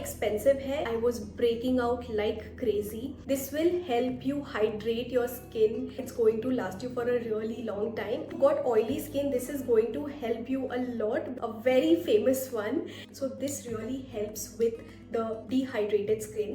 Expensive है. I was breaking out like crazy. This will help you hydrate your skin. It's going to last you for a really long time. If you got oily skin, this is going to help you a lot. A very famous one. So this really helps with the dehydrated skin.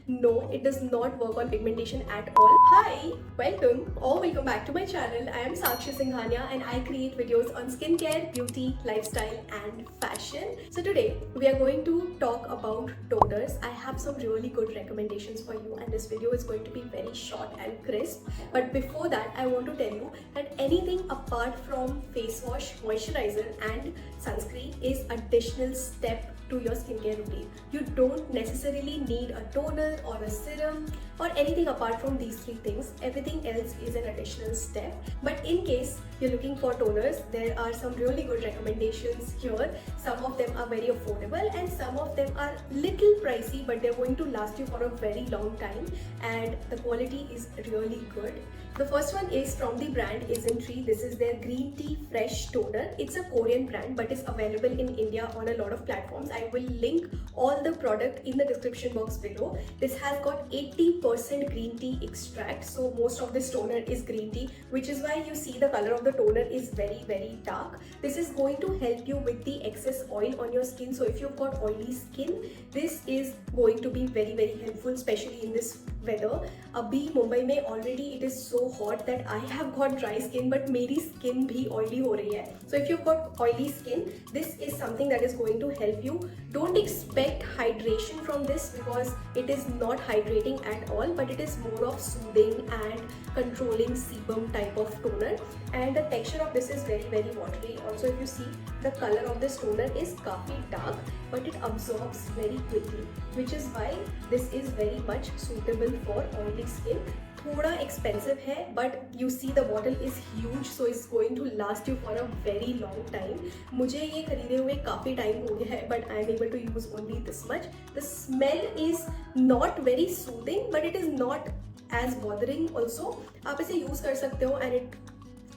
No, it does not work on pigmentation at all. Hi, welcome back to my channel. I am Sakshi Singhania and I create videos on skincare, beauty, lifestyle and fashion. So today we are going to talk about toners. I have some really good recommendations for you and this video is going to be very short and crisp. But before that, I want to tell you that anything apart from face wash, moisturizer and sunscreen is additional step to your skincare routine. You don't necessarily need a toner or a serum or anything apart from these three things. Everything else is an additional step. But in case you're looking for toners, there are some really good recommendations here. Some of them are very affordable and some of them are little pricey, but they're going to last you for a very long time and the quality is really good. The first one is from the brand Isntree. This is their green tea fresh toner. It's a Korean brand but is available in India on a lot of platforms. I will link all the product in the description box below. This has got 80% green tea extract, so most of this toner is green tea, which is why you see the color of the toner is very dark. This is going to help you with the excess oil on your skin. So if you've got oily skin, this is going to be very helpful, especially in this weather. अभी मुंबई में already it is so hot that I have got dry skin, but मेरी skin भी oily हो रही है. So if you've got oily skin, this is something that is going to help you. Don't expect hydration from this because it is not hydrating at all, but it is more of soothing and controlling sebum type of toner. And the texture of this is very watery. Also, if you see, the color of this toner is काफी dark, but it absorbs very quickly, which is why this is very much suitable for oily skin. थोड़ा expensive है, but you see the bottle is huge, so it's going to last you for a very long time. मुझे ये खरीदे हुए काफ़ी time हो गया है, but I am able to use only this much. The smell is not very soothing, but it is not as bothering also. आप इसे use कर सकते हो and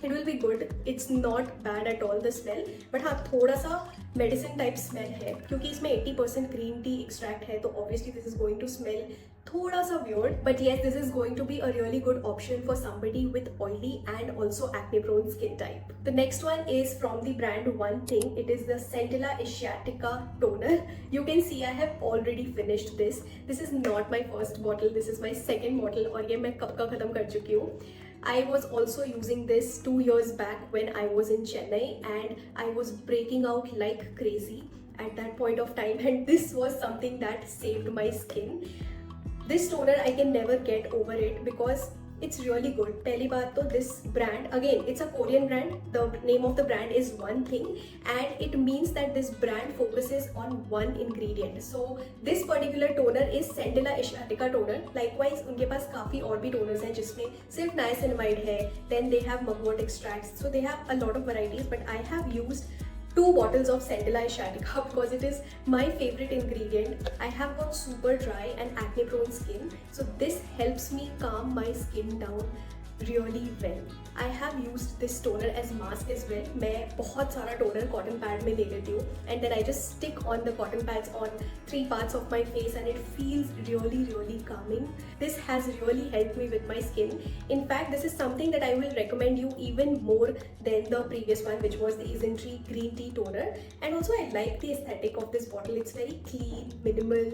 it will be good. It's not bad at all the smell, but हाँ थोड़ा सा medicine type smell है क्योंकि इसमें 80% green tea extract है, तो obviously this is going to smell थोड़ा सा weird. But yes, this is going to be a really good option for somebody with oily and also acne prone skin type. The next one is from the brand One Thing. It is the Centella Asiatica toner. You can see I have already finished this. This is not my first bottle. This is my second bottle और ये मैं कब का खत्म कर चुकी हूँ. I was also using this 2 years back when I was in Chennai and I was breaking out like crazy at that point of time, and this was something that saved my skin. This toner I can never get over it because it's really good. पहली बात तो this brand, again it's a Korean brand. The name of the brand is One Thing and it means that this brand focuses on one ingredient. So this particular toner is Centella Asiatica toner. Likewise उनके पास काफ़ी और भी toners हैं जिसमें सिर्फ niacinamide है. Then they have mugwort extracts. So they have a lot of varieties, but I have used 2 bottles of Centella Asiatica because it is my favorite ingredient. I have got super dry and acne prone skin, so this helps me calm my skin down really well. I have used this toner as mask as well. मैं बहुत सारा toner cotton pad में ले लेती हूँ and then I just stick on the cotton pads on 3 parts of my face and it feels really calming. This has really helped me with my skin. In fact, this is something that I will recommend you even more than the previous one, which was the Isntree green tea toner. And also I like the aesthetic of this bottle. It's very clean, minimal,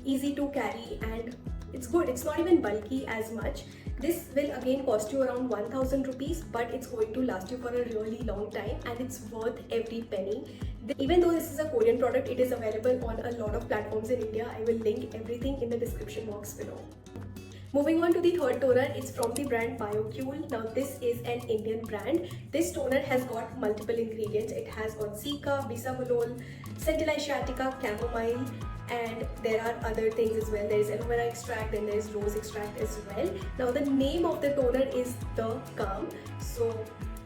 easy to carry and it's good. It's not even bulky as much. This will again cost you around 1000 rupees, but it's going to last you for a really long time and it's worth every penny. Even though this is a Korean product, it is available on a lot of platforms in India. I will link everything in the description box below. Moving on to the third toner, it's from the brand Bioquel. Now this is an Indian brand. This toner has got multiple ingredients. It has got Cica, Bisabolol, Centella Asiatica, Chamomile, and there are other things as well. There is aloe vera extract and there is rose extract as well. Now the name of the toner is The Calm. So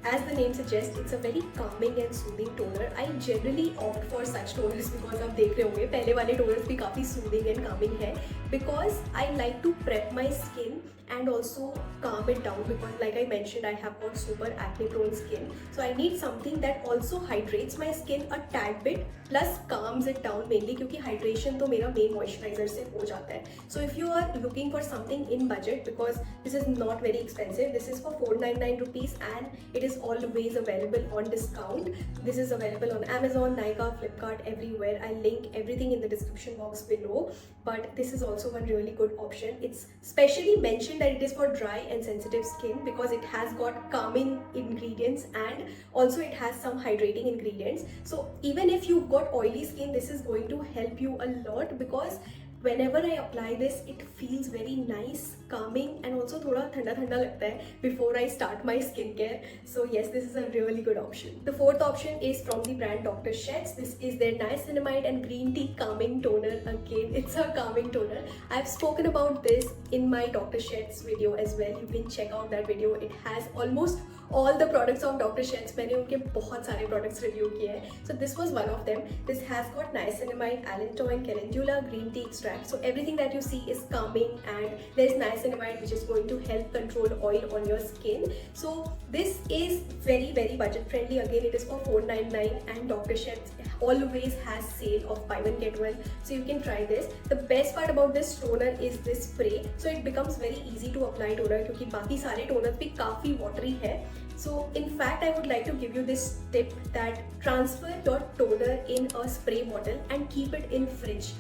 as the name suggests, it's a very calming and soothing toner. I generally opt for such toners because आप देख रहे होंगे पहले वाले toners भी काफ़ी soothing and calming है, because I like to prep my skin and also calm it down, because like I mentioned, I have got super acne prone skin, so I need something that also hydrates my skin a tad bit plus calms it down, mainly क्योंकि hydration तो मेरा main moisturizer से हो जाता है. So if you are looking for something in budget, because this is not very expensive, this is for 499 rupees and it is always available on discount. This is available on Amazon, Nykaa, Flipkart, everywhere. I'll link everything in the description box below. But this is also one really good option. It's specially mentioned that it is for dry and sensitive skin because it has got calming ingredients and also it has some hydrating ingredients. So even if you've got oily skin, this is going to help you a lot, because whenever I apply this, it feels very nice, calming, and also थोड़ा ठंडा ठंडा लगता है before I start my skincare. So yes, this is a really good option. The fourth option is from the brand Dr. Sheth's. This is their niacinamide and green tea calming toner. Again, it's a calming toner. I've spoken about this in my Dr. Sheth's video as well. You can check out that video. It has almost all the products of Dr. Sheth's. मैंने उनके बहुत सारे products review किए हैं. So this was one of them. This has got niacinamide, allantoin, calendula, green tea extract. So everything that you see is calming, and there's niacinamide which is going to help control oil on your skin. So this is very budget friendly. Again, it is for 499 and Dr. Sheth's always has sale of buy one get one. So you can try this. The best part about this toner is this spray. So it becomes very easy to apply toner क्योंकि बाकी सारे toners भी काफी watery है. So in fact, I would like to give you this tip that transfer your toner in a spray bottle and keep it in fridge.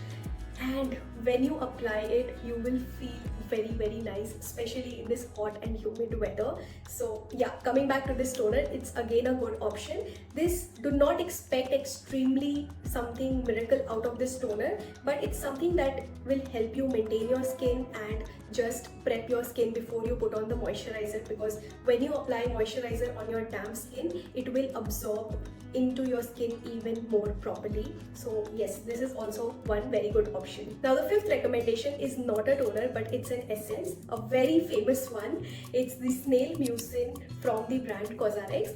And when you apply it, you will feel very nice, especially in this hot and humid weather. So yeah, coming back to this toner, it's again a good option. This, do not expect extremely something miracle out of this toner, but it's something that will help you maintain your skin and just prep your skin before you put on the moisturizer, because when you apply moisturizer on your damp skin, it will absorb into your skin even more properly. So yes, this is also one very good option. Now the fifth recommendation is not a toner, but it's an essence, a very famous one. It's the snail mucin from the brand Cosrx.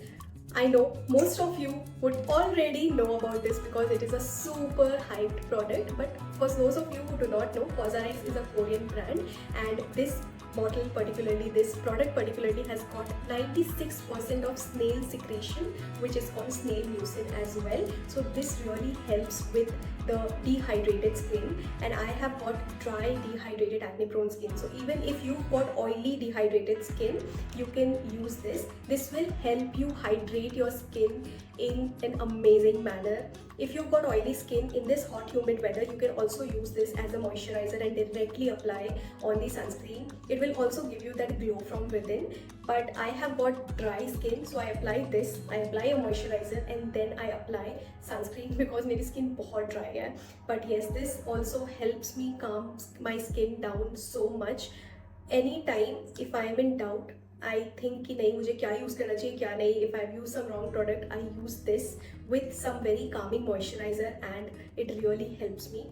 I know most of you would already know about this because it is a super hyped product, but for those of you who do not know, Cosrx is a Korean brand, and this bottle particularly, this product particularly, has got 96% of snail secretion, which is called snail mucin as well. So this really helps with the dehydrated skin, and I have got dry, dehydrated, acne prone skin. So even if you've got oily, dehydrated skin, you can use this. This will help you hydrate your skin in an amazing manner. If you've got oily skin in this hot humid weather, you can also use this as a moisturizer and directly apply on the sunscreen. It will also give you that glow from within. But I have got dry skin, so I apply this. I apply a moisturizer and then I apply sunscreen because my skin is very dry. But yes, this also helps me calm my skin down so much. Anytime if I am in doubt, I think कि नहीं मुझे क्या use करना चाहिए क्या नहीं, if I've used some wrong product, I use this with some very calming moisturizer and it really helps me.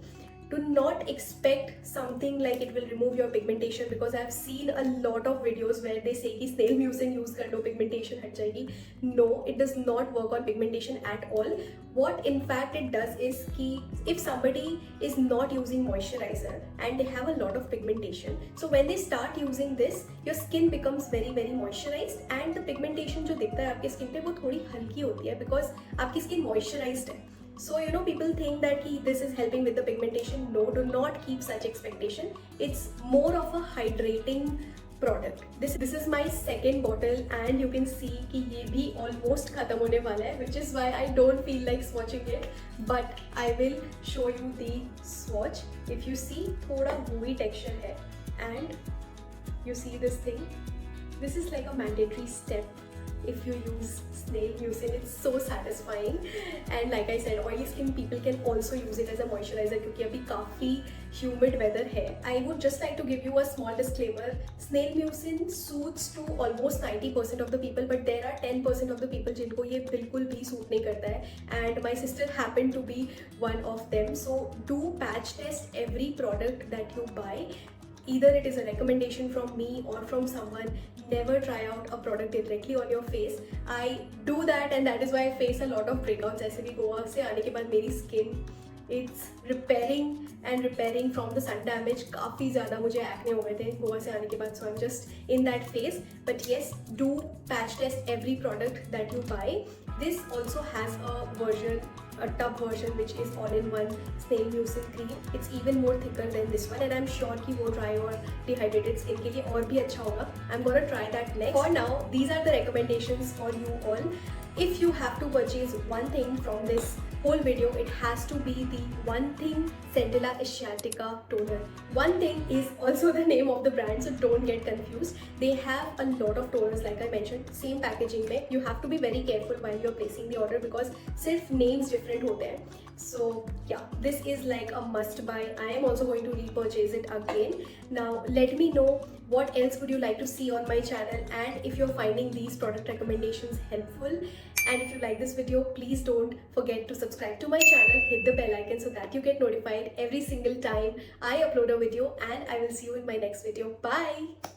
Do not expect something like it will remove your pigmentation, because I've seen a lot of videos where they say कि snail mucin use कर लो pigmentation हट जाएगी. No, it does not work on pigmentation at all. What in fact it does is कि if somebody is not using moisturizer and they have a lot of pigmentation, so when they start using this, your skin becomes very moisturized and the pigmentation जो दिखता है आपके skin पे वो थोड़ी हल्की होती है because आपकी skin moisturized है. So you know, people think that this is helping with the pigmentation. No, do not keep such expectation. It's more of a hydrating product. This is my second bottle and you can see कि ये भी almost खत्म होने वाला है, which is why I don't feel like swatching it. But I will show you the swatch. If you see, थोड़ा gooey texture है and you see this thing. This is like a mandatory step. If you use snail mucin, it's so satisfying. And like I said, oily skin people can also use it as a moisturizer क्योंकि अभी काफ़ी humid weather है. I would just like to give you a small disclaimer. Snail mucin suits to almost 90% of the people, but there are 10% of the people जिनको ये बिल्कुल भी suit नहीं करता है. And my sister happened to be one of them. So do patch test every product that you buy. Either it is a recommendation from me or from someone. Never try out a product directly on your face. I do that and that is why I face a lot of breakouts. ऐसे भी गोवा से आने के बाद मेरी skin It's repairing and repairing from the sun damage. काफ़ी ज़्यादा मुझे एक्ने हो गए थे गोवा से आने के बाद, so I'm just in that phase. But yes, do patch test every product that you buy. This also has a tub version which is all-in-one snail mucin cream. It's even more thicker than this one, and I'm sure कि वो dry और dehydrated skin के लिए और भी अच्छा होगा. I'm gonna try that next. For now, these are the recommendations for you all. If you have to purchase one thing from this whole video, it has to be the One Thing Centella Asiatica toner. One Thing is also the name of the brand, so don't get confused. They have a lot of toners, like I mentioned, same packaging में. You have to be very careful while you're placing the order because सिर्फ names different होते हैं. So yeah, this is like a must buy. I am also going to repurchase it again. Now let me know what else would you like to see on my channel, and if you're finding these product recommendations helpful. And if you like this video, please don't forget to subscribe to my channel, hit the bell icon so that you get notified every single time I upload a video, and I will see you in my next video. Bye!